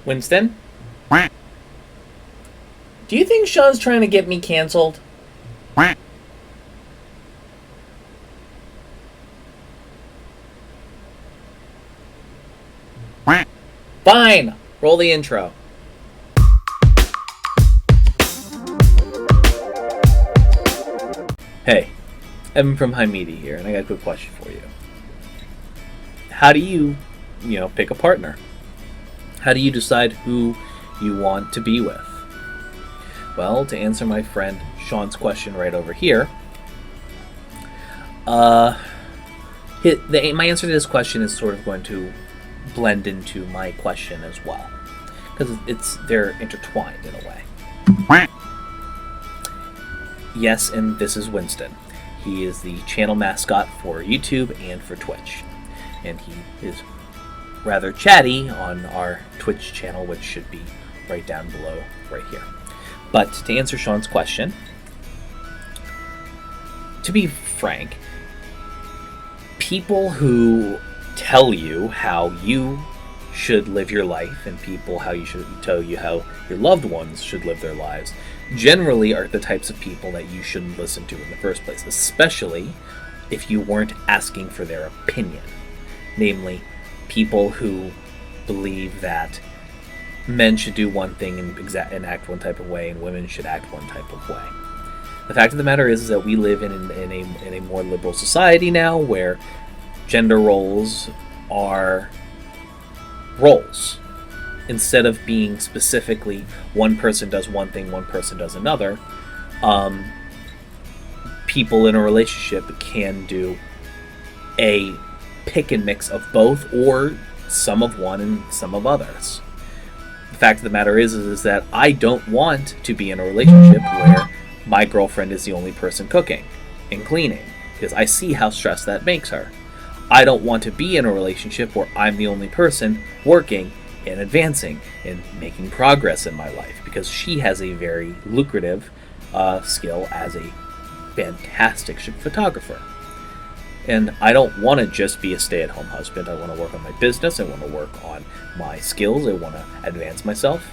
Winston? Do you think Sean's trying to get me canceled? Fine! Roll the intro. Hey, Evan from High Media here, and I got a good question for you. How do you pick a partner? How do you decide who you want to be with? Well, to answer my friend Sean's question right over here, my answer to this question is sort of going to blend into my question as well, because they're intertwined in a way. Yes, and this is Winston. He is the channel mascot for YouTube and for Twitch, and he is rather chatty on our Twitch channel, which should be right down below right here. But to answer Sean's question, to be frank, people who tell you how you should live your life and people how you should tell you how your loved ones should live their lives generally are the types of people that you shouldn't listen to in the first place, especially if you weren't asking for their opinion. Namely, people who believe that men should do one thing and act one type of way, and women should act one type of way. The fact of the matter is that we live in a more liberal society now, where gender roles are roles. Instead of being specifically one person does one thing, one person does another, people in a relationship can do a pick and mix of both, or some of one and some of others. The fact of the matter is that I don't want to be in a relationship where my girlfriend is the only person cooking and cleaning, because I see how stressed that makes her. I don't want to be in a relationship where I'm the only person working and advancing and making progress in my life, because she has a very lucrative skill as a fantastic photographer. And I don't want to just be a stay-at-home husband. I want to work on my business. I want to work on my skills. I want to advance myself.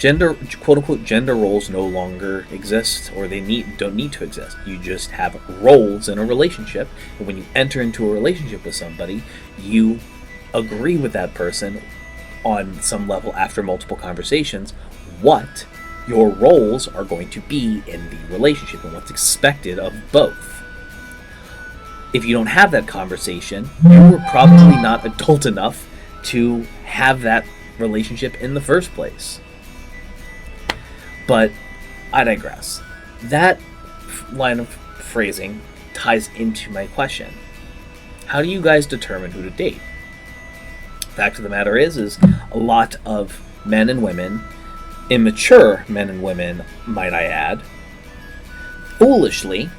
Quote-unquote, gender roles no longer exist, or they don't need to exist. You just have roles in a relationship, and when you enter into a relationship with somebody, you agree with that person on some level after multiple conversations what your roles are going to be in the relationship and what's expected of both. If you don't have that conversation, you were probably not adult enough to have that relationship in the first place. But I digress. That line of phrasing ties into my question. How do you guys determine who to date? Fact of the matter is a lot of men and women, immature men and women, might I add, foolishly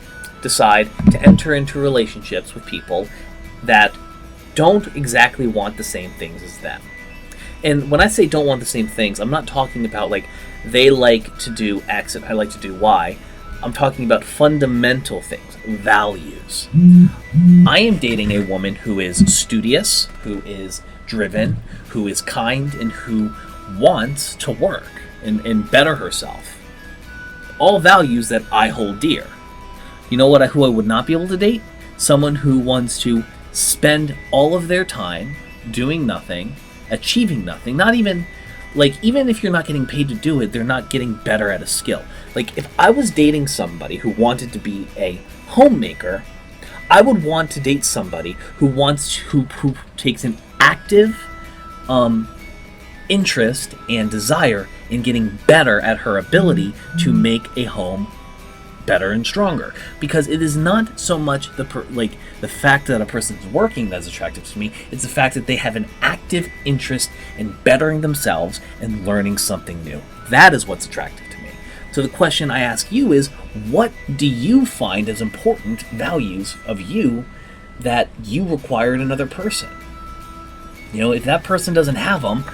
decide to enter into relationships with people that don't exactly want the same things as them. And when I say don't want the same things, I'm not talking about like they like to do X and I like to do Y. I'm talking about fundamental things, values. I am dating a woman who is studious, who is driven, who is kind, and who wants to work and better herself. All values that I hold dear. You know who I would not be able to date? Someone who wants to spend all of their time doing nothing, achieving nothing, not even, even if you're not getting paid to do it, they're not getting better at a skill. If I was dating somebody who wanted to be a homemaker, I would want to date somebody who takes an active interest and desire in getting better at her ability to make a home better and stronger, because it is not so much the fact that a person is working that's attractive to me. It's the fact that they have an active interest in bettering themselves and learning something new. That is what's attractive to me. So the question I ask you is, what do you find as important values of you that you require in another person? If that person doesn't have them,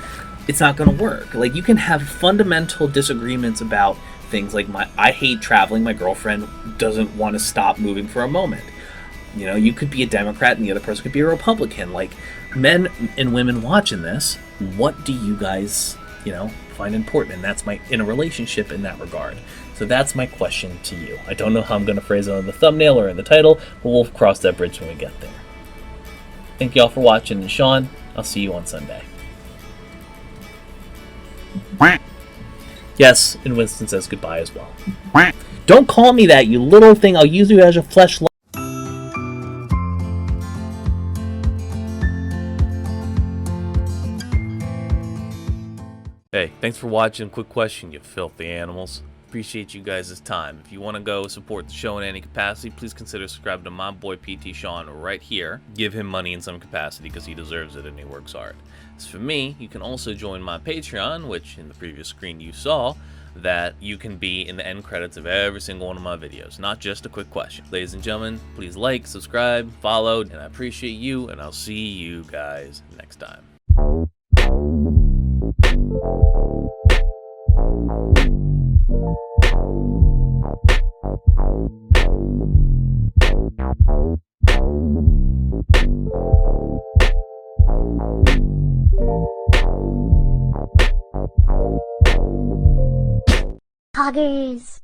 it's not going to work. You can have fundamental disagreements about things like I hate traveling. My girlfriend doesn't want to stop moving for a moment. You could be a Democrat and the other person could be a Republican. Men and women watching this what do you guys, find important? And that's in a relationship in that regard. So that's my question to you. I don't know how I'm going to phrase it on the thumbnail or in the title, but we'll cross that bridge when we get there. Thank you all for watching, and Sean, I'll see you on Sunday. Yes, and Winston says goodbye as well. Don't call me that, you little thing. I'll use you as a fleshlight. Hey, thanks for watching. Quick question, you filthy animals. Appreciate you guys' time. If you want to go support the show in any capacity, please consider subscribing to my boy PT Sean right here. Give him money in some capacity because he deserves it and he works hard. As for me, you can also join my Patreon, which in the previous screen you saw, that you can be in the end credits of every single one of my videos, not just a quick question. Ladies and gentlemen, please like, subscribe, follow, and I appreciate you, and I'll see you guys next time. Poggers.